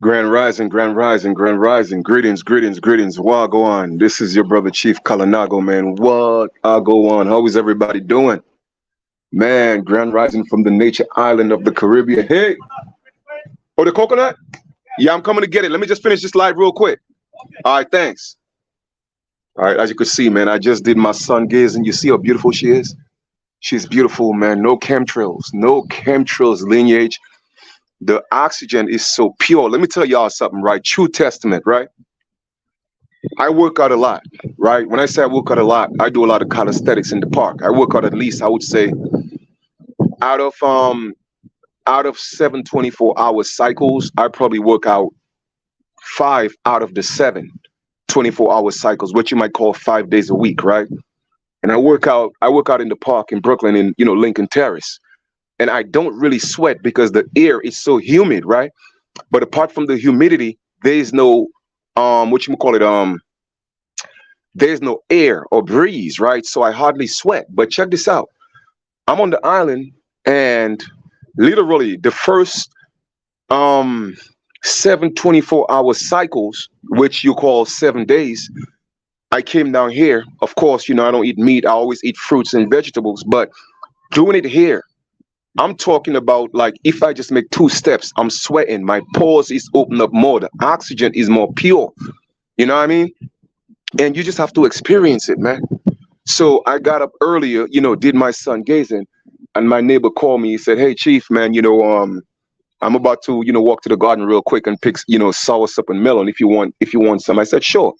Grand Rising, Grand Rising, Grand Rising. Greetings, greetings, greetings. Wagwan. This is your brother Chief Kalanago, man. What I go on? How is everybody doing? Man, Grand Rising from the nature island of the Caribbean. Hey, oh, the coconut? Yeah, I'm coming to get it. Let me just finish this live real quick. All right, thanks. All right, as you can see, man, I just did my sun gaze, and you see how beautiful she is? She's beautiful, man. No chemtrails lineage. The oxygen is so pure. Let me tell y'all something, right? True testament, right? I work out a lot, right? When I say I work out a lot, I do a lot of calisthenics in the park. I work out at least, I would say, out of um out of 7 24-hour cycles, I probably work out 5 out of the 7 24-hour cycles, what you might call 5 days a week, right? And I work out in the park in Brooklyn in Lincoln Terrace. And I don't really sweat because the air is so humid, right? But apart from the humidity, there is no what you call it, there's no air or breeze, right? So I hardly sweat. But check this out. I'm on the island, and literally the first um 7 24-hour cycles, which you call 7 days, I came down here. Of course, I don't eat meat. I always eat fruits and vegetables. But doing it here, I'm talking about, like, if I just make 2 steps, I'm sweating. My pores is open up more. The oxygen is more pure. You know what I mean? And you just have to experience it, man. So I got up earlier, did my sun gazing, and my neighbor called me. He said, "Hey, Chief, man, I'm about to, walk to the garden real quick and pick, soursop and melon if you want some." I said, "Sure."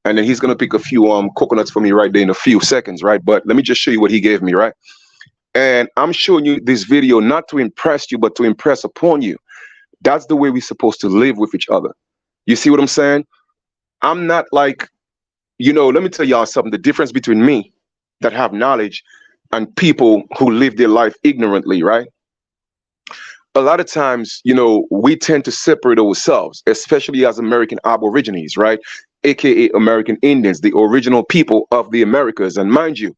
And then he's gonna pick a few coconuts for me right there in a few seconds, right? But let me just show you what he gave me, right? And I'm showing you this video not to impress you, but to impress upon you. That's the way we're supposed to live with each other. You see what I'm saying? I'm not like, let me tell y'all something. The difference between me that have knowledge and people who live their life ignorantly, right? A lot of times, we tend to separate ourselves, especially as American Aborigines, right? AKA American Indians, the original people of the Americas. And mind you,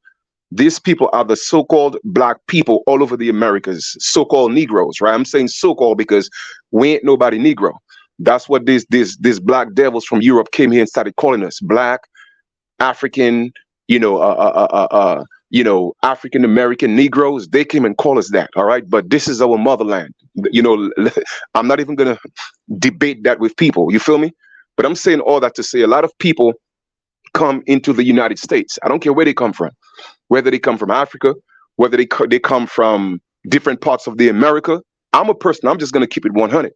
these people are the so-called black people all over the Americas, so-called Negroes, right? I'm saying so-called because we ain't nobody Negro. That's what these black devils from Europe came here and started calling us: black, African, African American Negroes. They came and called us that, all right? But this is our motherland. You know, I'm not even gonna debate that with people. You feel me? But I'm saying all that to say a lot of people come into the United States. I don't care where they come from, whether they come from Africa, whether they come from different parts of the America. I'm a person. I'm just gonna keep it 100.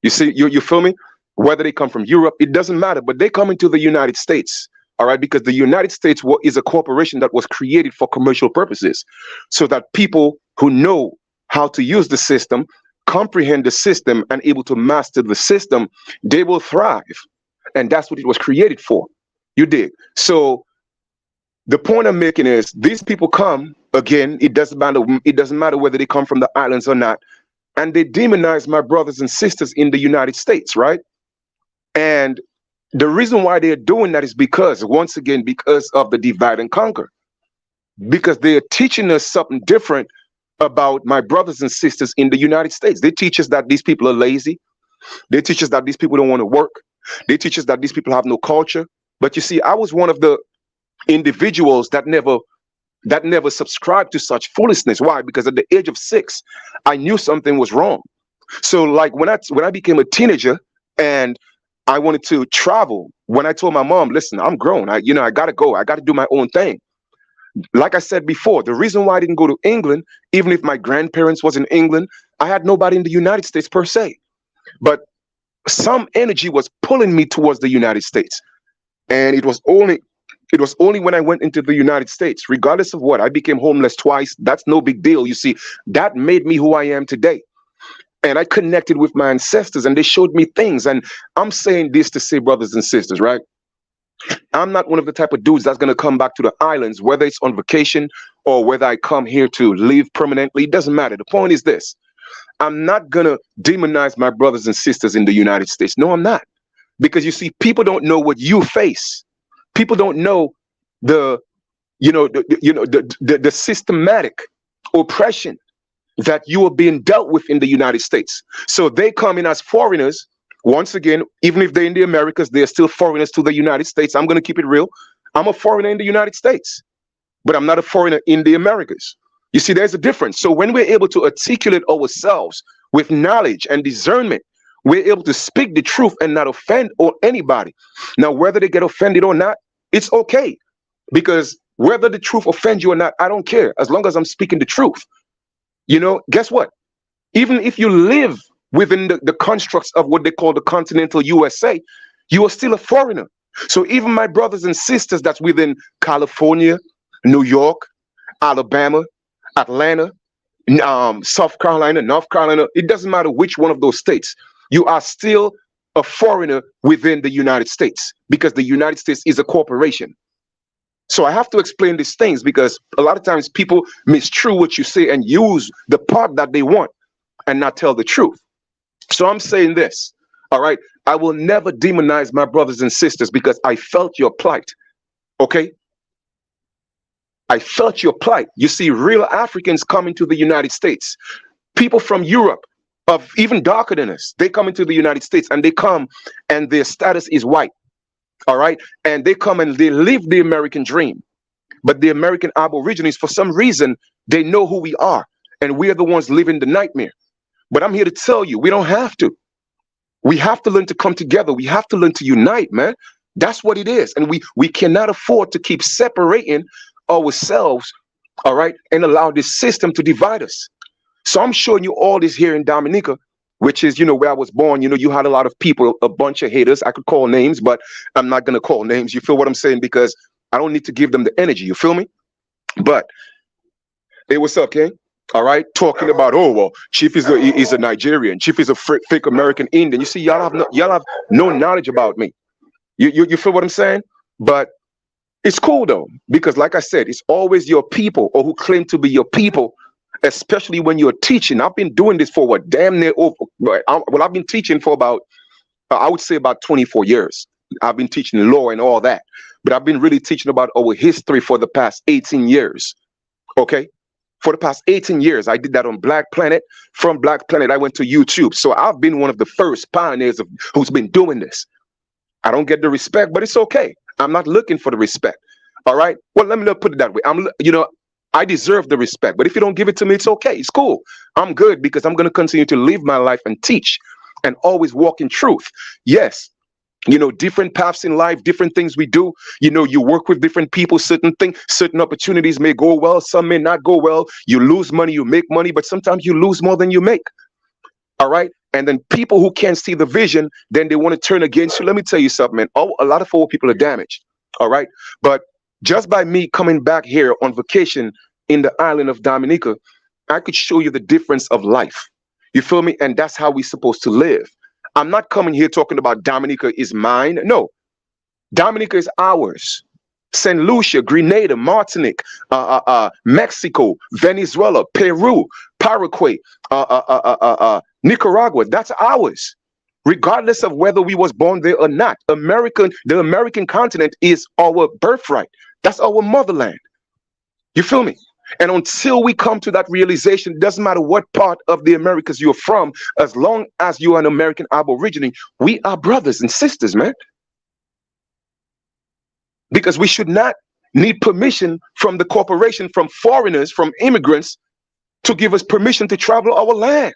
You see, you feel me? Whether they come from Europe, it doesn't matter. But they come into the United States, all right, because the United States is a corporation that was created for commercial purposes, so that people who know how to use the system, comprehend the system, and able to master the system, they will thrive. And that's what it was created for. You dig? So the point I'm making is these people come again. It doesn't matter. It doesn't matter whether they come from the islands or not, and they demonize my brothers and sisters in the United States, right? And the reason why they're doing that is because, once again, because of the divide and conquer. Because they're teaching us something different about my brothers and sisters in the United States. They teach us that these people are lazy. They teach us that these people don't want to work. They teach us that these people have no culture. But you see, I was one of the individuals that never subscribed to such foolishness. Why? Because at the age of 6, I knew something was wrong. So, like, when I became a teenager and I wanted to travel, when I told my mom, "Listen, I'm grown. I gotta go. I gotta do my own thing." Like I said before, the reason why I didn't go to England, even if my grandparents was in England, I had nobody in the United States per se. But some energy was pulling me towards the United States. And it was only when I went into the United States, regardless of what, I became homeless twice. That's no big deal. You see, that made me who I am today. And I connected with my ancestors, and they showed me things. And I'm saying this to say, brothers and sisters, right? I'm not one of the type of dudes that's going to come back to the islands, whether it's on vacation or whether I come here to live permanently. It doesn't matter. The point is this: I'm not going to demonize my brothers and sisters in the United States. No, I'm not. Because you see, people don't know what you face. People don't know the the systematic oppression that you are being dealt with in the United States. So they come in as foreigners Once again, even if they're in the Americas, they're still foreigners to the United States. I'm going to keep it real. I'm a foreigner in the United States, but I'm not a foreigner in the Americas. You see, there's a difference. So when we're able to articulate ourselves with knowledge and discernment, we're able to speak the truth and not offend or anybody. Now, whether they get offended or not, it's okay. Because whether the truth offends you or not, I don't care. As long as I'm speaking the truth. Guess what? Even if you live within the constructs of what they call the continental USA, you are still a foreigner. So even my brothers and sisters that's within California, New York, Alabama, Atlanta, South Carolina, North Carolina, it doesn't matter which one of those states, you are still a foreigner within the United States because the United States is a corporation. So I have to explain these things because a lot of times people misconstrue what you say and use the part that they want and not tell the truth. So I'm saying this, all right? I will never demonize my brothers and sisters because I felt your plight, okay? I felt your plight. You see, real Africans coming to the United States, people from Europe, of even darker than us, they come into the United States and they come and their status is white, all right? And they come and they live the American dream. But the American Aborigines, for some reason, they know who we are and we are the ones living the nightmare. But I'm here to tell you, we don't have to. We have to learn to come together. We have to learn to unite, man. That's what it is. And we cannot afford to keep separating ourselves, all right, and allow this system to divide us. So I'm showing you all this here in Dominica, which is, where I was born. You had a lot of people, a bunch of haters. I could call names, but I'm not going to call names. You feel what I'm saying? Because I don't need to give them the energy. You feel me? But hey, what's up, King? All right, talking about, oh well, Chief is a Nigerian, Chief is a fake American Indian. You see, y'all have no knowledge about me. You feel what I'm saying? But it's cool though, because like I said, it's always your people or who claim to be your people, especially when you're teaching. I've been doing this for what, damn near over. Well, I've been teaching for about, I would say about 24 years. I've been teaching law and all that, but I've been really teaching about our history for the past 18 years. Okay. For the past 18 years, I did that on Black Planet. From Black Planet, I went to YouTube. So I've been one of the first pioneers of who's been doing this. I don't get the respect, but it's okay. I'm not looking for the respect. All right. Well, let me not put it that way. I deserve the respect, but if you don't give it to me, it's okay. It's cool. I'm good because I'm going to continue to live my life and teach and always walk in truth. Yes. Different paths in life, different things we do. You work with different people, certain things, certain opportunities may go well, some may not go well. You lose money, you make money, but sometimes you lose more than you make. All right. And then people who can't see the vision, then they want to turn against you. Let me tell you something, man. A lot of old people are damaged. All right. But just by me coming back here on vacation in the island of Dominica, I could show you the difference of life. You feel me? And that's how we're supposed to live. I'm not coming here talking about Dominica is mine. No, Dominica is ours. St. Lucia, Grenada, Martinique, Mexico, Venezuela, Peru, Paraguay, Nicaragua. That's ours, regardless of whether we was born there or not. The American continent is our birthright. That's our motherland. You feel me? And until we come to that realization, it doesn't matter what part of the Americas you're from, as long as you are an American Aborigine, we are brothers and sisters, man. Because we should not need permission from the corporation, from foreigners, from immigrants to give us permission to travel our land.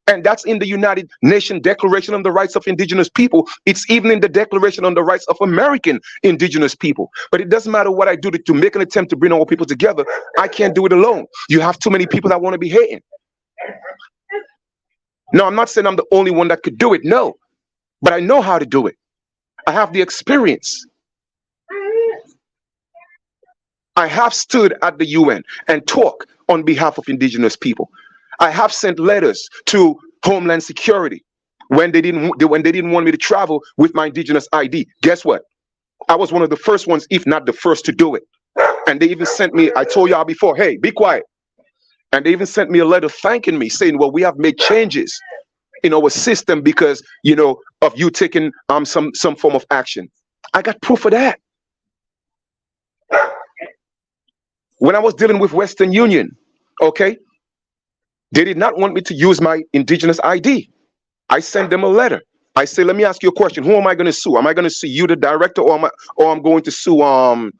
And that's in the United Nations Declaration on the Rights of Indigenous People. It's even in the Declaration on the Rights of American Indigenous People. But it doesn't matter what I do to make an attempt to bring all people together. I can't do it alone. You have too many people that want to be hating. No, I'm not saying I'm the only one that could do it. No, but I know how to do it. I have the experience. I have stood at the UN and talked on behalf of Indigenous people. I have sent letters to Homeland Security when they didn't want me to travel with my Indigenous ID. Guess what? I was one of the first ones, if not the first, to do it. And they even sent me, I told y'all before, hey, be quiet. And they even sent me a letter thanking me, saying, well, we have made changes in our system because, of you taking some form of action. I got proof of that. When I was dealing with Western Union, okay, they did not want me to use my Indigenous ID. I sent them a letter. I say, let me ask you a question. Who am I going to sue? Am I going to sue you, the director, or I'm going to sue I'm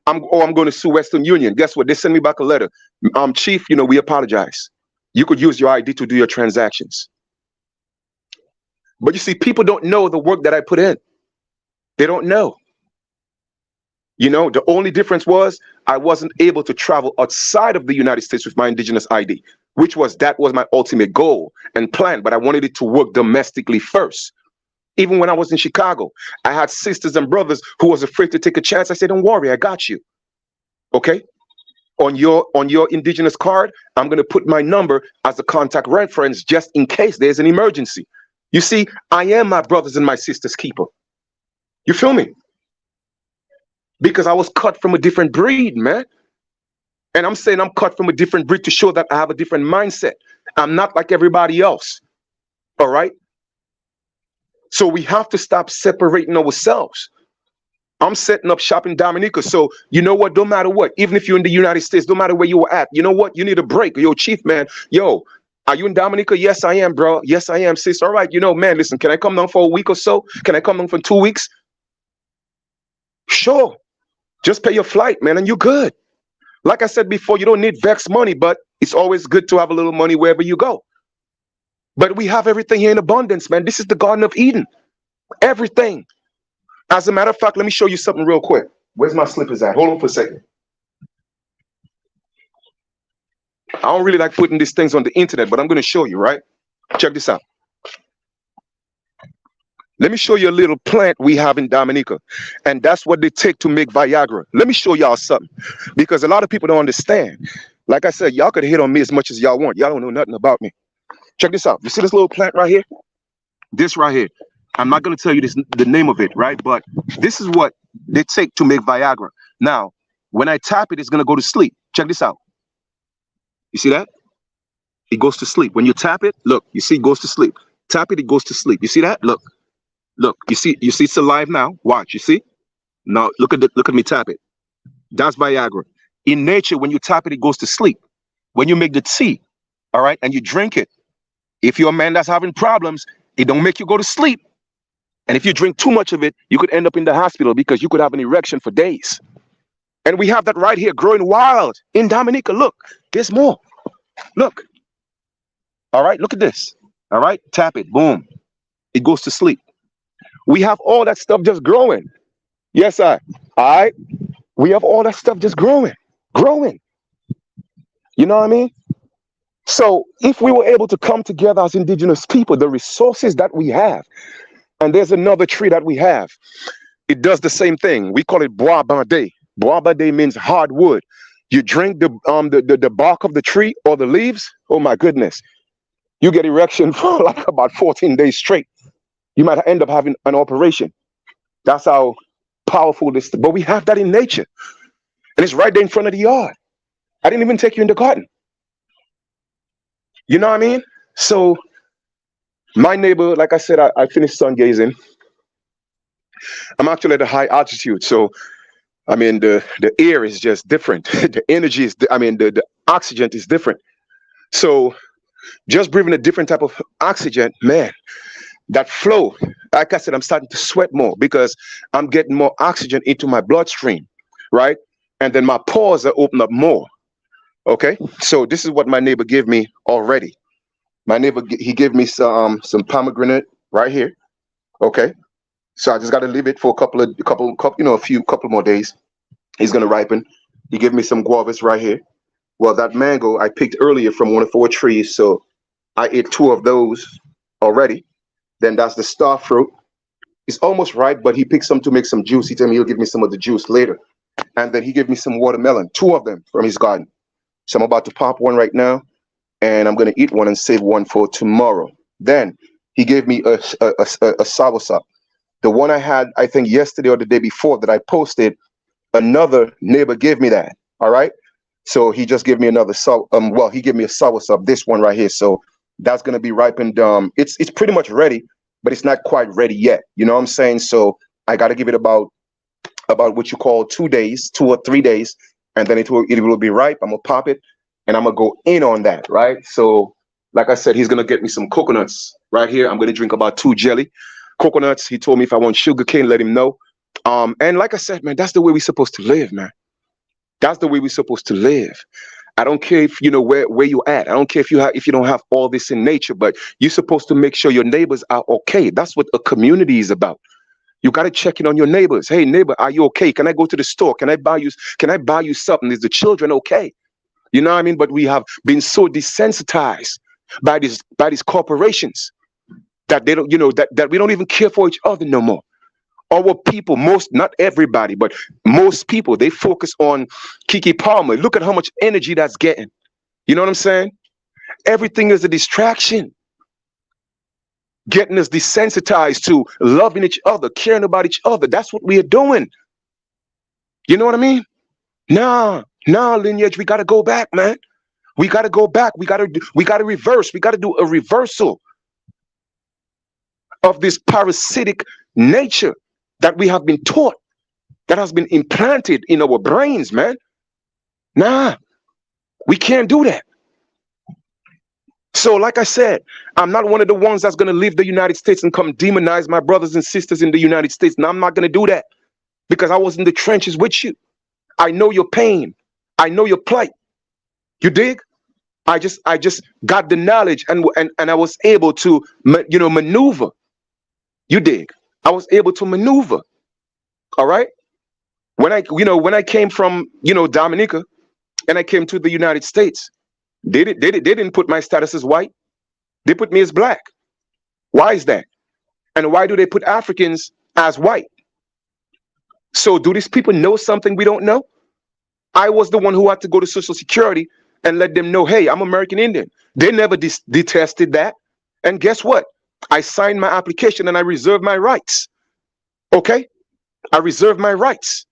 going to sue Western Union? Guess what? They send me back a letter. Chief, we apologize. You could use your ID to do your transactions. But you see, people don't know the work that I put in. They don't know. The only difference was I wasn't able to travel outside of the United States with my indigenous ID, that was my ultimate goal and plan. But I wanted it to work domestically first. Even when I was in Chicago, I had sisters and brothers who was afraid to take a chance. I said, don't worry, I got you. Okay. On your indigenous card, I'm going to put my number as a contact reference just in case there's an emergency. You see, I am my brothers and my sisters' keeper. You feel me? Because I was cut from a different breed, man. And I'm saying I'm cut from a different breed to show that I have a different mindset. I'm not like everybody else. All right? So we have to stop separating ourselves. I'm setting up shop in Dominica. So you know what? Don't matter what. Even if you're in the United States, don't matter where you were at. You know what? You need a break. Yo, chief, man. Yo, are you in Dominica? Yes, I am, bro. Yes, I am, sis. All right. Man, listen, can I come down for a week or so? Can I come down for 2 weeks? Sure. Just pay your flight, man, and you're good. Like I said before, you don't need vex money, but it's always good to have a little money wherever you go. But we have everything here in abundance, man. This is the Garden of Eden. Everything. As a matter of fact, let me show you something real quick. Where's my slippers at? Hold on for a second. I don't really like putting these things on the internet, but I'm going to show you, right? Check this out. Let me show you a little plant we have in Dominica. And that's what they take to make Viagra. Let me show y'all something. Because a lot of people don't understand. Like I said, y'all could hit on me as much as y'all want. Y'all don't know nothing about me. Check this out. You see this little plant right here? This right here. I'm not going to tell you the name of it, right? But this is what they take to make Viagra. Now, when I tap it, it's going to go to sleep. Check this out. You see that? It goes to sleep. When you tap it, look, you see it goes to sleep. Tap it, it goes to sleep. You see that? Look. Look, you see it's alive now. Watch, you see? Now look at me tap it. That's Viagra. In nature, when you tap it, it goes to sleep. When you make the tea, all right, and you drink it, if you're a man that's having problems, it don't make you go to sleep. And if you drink too much of it, you could end up in the hospital because you could have an erection for days. And we have that right here growing wild in Dominica. Look, there's more. Look. All right, look at this. All right, tap it, boom. It goes to sleep. We have all that stuff just growing. Yes, all right. We have all that stuff just growing. You know what I mean? So if we were able to come together as indigenous people, the resources that we have, and there's another tree that we have, it does the same thing. We call it bois bandé. Bois bandé means hardwood. You drink the bark of the tree or the leaves, oh my goodness, you get erection for like about 14 days straight. You might end up having an operation. That's how powerful this. But we have that in nature, and it's right there in front of the yard. I didn't even take you in the garden. You know what I mean? So my neighbor, like I said, I finished sun gazing. I'm actually at a high altitude, so I mean the air is just different. The energy is, the oxygen is different. So just breathing a different type of oxygen, man. That flow, like I said, I'm starting to sweat more because I'm getting more oxygen into my bloodstream, right? And then my pores are open up more. Okay, so this is what my neighbor gave me already. My neighbor, he gave me some pomegranate right here. Okay, so I just got to leave it for a couple more days. He's gonna ripen. He gave me some guavas right here. Well, that mango I picked earlier from one of 4 trees, so I ate 2 of those already. Then that's the star fruit. It's almost ripe, but he picked some to make some juice. He told me he'll give me some of the juice later. And then he gave me some watermelon, 2 of them from his garden. So I'm about to pop one right now, and I'm going to eat one and save one for tomorrow. Then he gave me a soursop. The one I had, I think, yesterday or the day before that I posted, another neighbor gave me that. All right. So he just gave me another he gave me a soursop, this one right here. So that's going to be ripened. It's pretty much ready, but it's not quite ready yet. You know what I'm saying? So I got to give it about what you call 2 days, 2 or 3 days, and then it will be ripe. I'm gonna pop it, and I'm gonna go in on that, right? So Like I said, he's gonna get me some coconuts right here. I'm gonna drink about 2 jelly coconuts. He told me if I want sugar cane, let him know. And like I said, man, that's the way we're supposed to live, man. That's the way we're supposed to live. I don't care if you know where you're at. I don't care if you don't have all this in nature, but you're supposed to make sure your neighbors are okay. That's what a community is about. You got to check in on your neighbors. Hey, neighbor, are you okay? Can I go to the store? Can I buy you something? Is the children okay? You know what I mean? But we have been so desensitized by these corporations that they don't, that we don't even care for each other no more. Our people, not everybody, but most people, they focus on Kiki Palmer. Look at how much energy that's getting. You know what I'm saying? Everything is a distraction, getting us desensitized to loving each other, caring about each other. That's what we are doing. You know what I mean? Nah, lineage. We got to go back, man. We got to go back. We got to reverse. We got to do a reversal of this parasitic nature that we have been taught, that has been implanted in our brains, man. Nah, we can't do that. So, like I said, I'm not one of the ones that's going to leave the United States and come demonize my brothers and sisters in the United States. And I'm not going to do that because I was in the trenches with you. I know your pain. I know your plight. You dig? I just got the knowledge and I was able to maneuver. You dig? I was able to maneuver. All right. When I came from Dominica and I came to the United States, they didn't put my status as white. They put me as black. Why is that? And why do they put Africans as white? So do these people know something we don't know? I was the one who had to go to Social Security and let them know, hey, I'm American Indian. They never detested that. And guess what? I signed my application and I reserved my rights. Okay? I reserve my rights.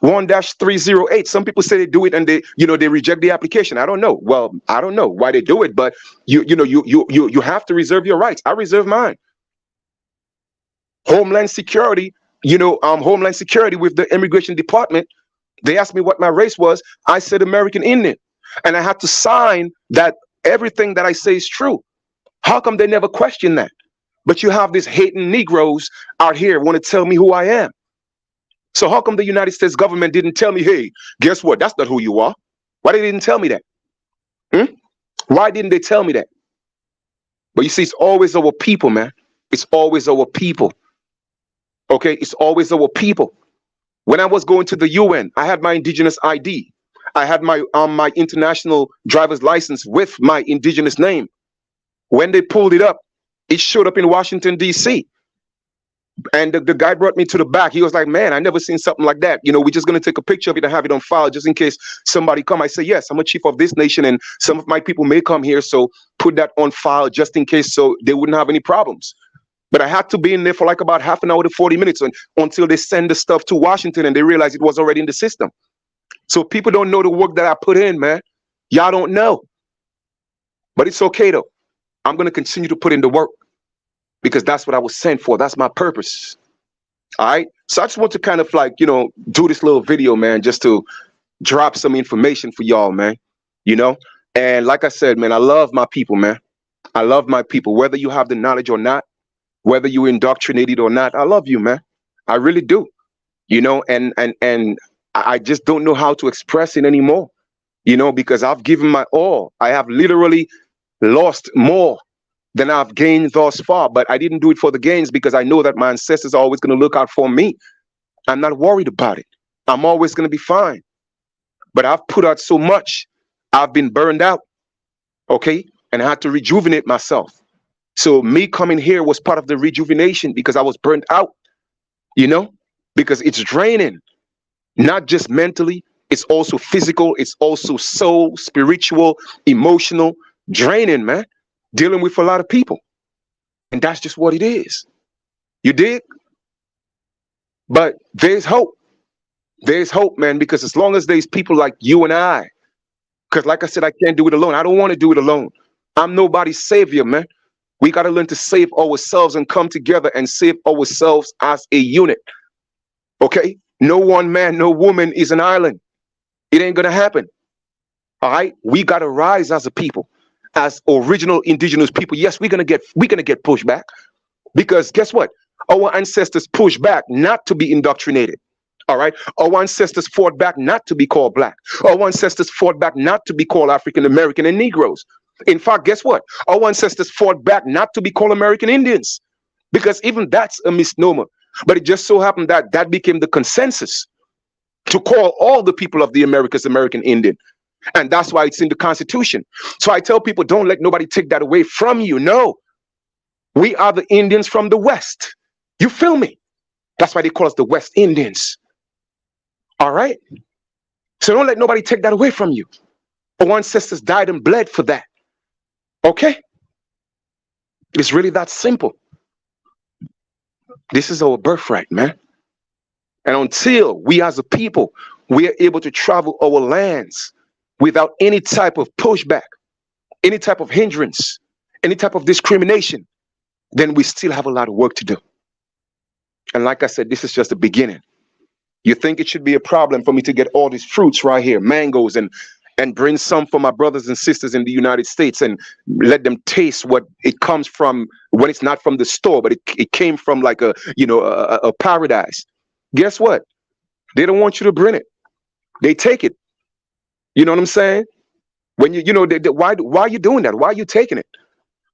1-308. Some people say they do it and they reject the application. I don't know. Well, I don't know why they do it, but you have to reserve your rights. I reserve mine. Homeland Security, Homeland Security with the Immigration Department, they asked me what my race was. I said American Indian. And I had to sign that everything that I say is true. How come they never question that? But you have these hating Negroes out here want to tell me who I am. So how come the United States government didn't tell me, hey, guess what? That's not who you are. Why they didn't tell me that? Why didn't they tell me that? But you see, it's always our people, man. It's always our people. Okay, it's always our people. When I was going to the UN, I had my indigenous ID. I had my international driver's license with my indigenous name. When they pulled it up, it showed up in Washington, D.C. And the guy brought me to the back. He was like, man, I never seen something like that. We're just going to take a picture of it and have it on file just in case somebody come. I say, yes, I'm a chief of this nation and some of my people may come here. So put that on file just in case so they wouldn't have any problems. But I had to be in there for like about half an hour to 40 minutes until they send the stuff to Washington and they realize it was already in the system. So people don't know the work that I put in, man. Y'all don't know. But it's okay, though. I'm going to continue to put in the work because that's what I was sent for. That's my purpose. All right. So I just want to kind of do this little video, man, just to drop some information for y'all, man. And like I said, man, I love my people, man. I love my people, whether you have the knowledge or not, whether you're indoctrinated or not. I love you, man. I really do. And I just don't know how to express it anymore, because I've given my all. I have literally lost more than I've gained thus far, but I didn't do it for the gains because I know that my ancestors are always going to look out for me. I'm not worried about it. I'm always going to be fine. But I've put out so much. I've been burned out. Okay. And I had to rejuvenate myself. So me coming here was part of the rejuvenation because I was burnt out, because it's draining, not just mentally. It's also physical. It's also soul, spiritual, emotional, draining, man. Dealing with a lot of people. And that's just what it is. You dig? But there's hope. There's hope, man, because as long as there's people like you and I, because like I said, I can't do it alone. I don't want to do it alone. I'm nobody's savior, man. We got to learn to save ourselves and come together and save ourselves as a unit. Okay? No one man, no woman is an island. It ain't going to happen. All right? We got to rise as a people. as original indigenous people, yes, we're gonna get pushed back. Because guess what? Our ancestors pushed back not to be indoctrinated. All right. Our ancestors fought back not to be called black. Our ancestors fought back not to be called African American and Negroes. In fact, guess what? Our ancestors fought back not to be called American Indians, because even that's a misnomer. But it just so happened that that became the consensus to call all the people of the Americas American Indian. And that's why it's in the Constitution. So I tell people, don't let nobody take that away from you. No, we are the Indians from the West. You feel me? That's why they call us the West Indians. All right? So don't let nobody take that away from you. Our ancestors died and bled for that. Okay? It's really that simple. This is our birthright, man. And until we as a people, we are able to travel our lands without any type of pushback, any type of hindrance, any type of discrimination, then we still have a lot of work to do. And like I said, this is just the beginning. You think it should be a problem for me to get all these fruits right here, mangoes, and bring some for my brothers and sisters in the United States and let them taste what it comes from, when it's not from the store, but it came from like a paradise. Guess what? They don't want you to bring it. They take it. You know what I'm saying? When why are you doing that? Why are you taking it?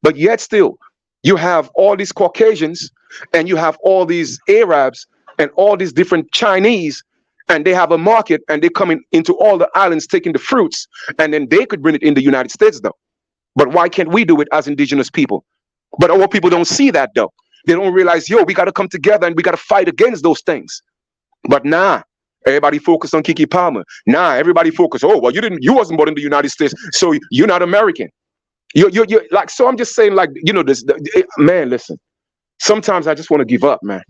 But yet still, you have all these Caucasians and you have all these Arabs and all these different Chinese, and they have a market and they come into all the islands taking the fruits, and then they could bring it in the United States though. But why can't we do it as indigenous people? But our people don't see that though. They don't realize, yo, we got to come together and we got to fight against those things. But nah, everybody focused on Kiki Palmer. Nah, everybody focused, oh, well, you wasn't born in the United States, so you're not American. You're like, so I'm just saying, like, man, listen, sometimes I just want to give up, man.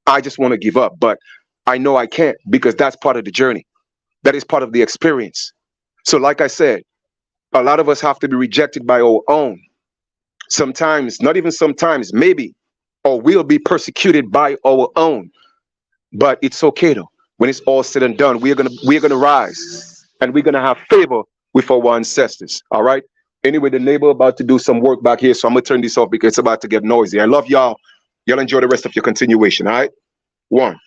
I just want to give up, but I know I can't, because that's part of the journey. That is part of the experience. So like I said, a lot of us have to be rejected by our own. Sometimes, not even sometimes, maybe, or we'll be persecuted by our own. But it's okay though. When it's all said and done, we're gonna rise, and we're gonna have favor with our ancestors. All right. Anyway, the neighbor about to do some work back here, so I'm gonna turn this off because it's about to get noisy. I love y'all. Y'all enjoy the rest of your continuation. All right. One.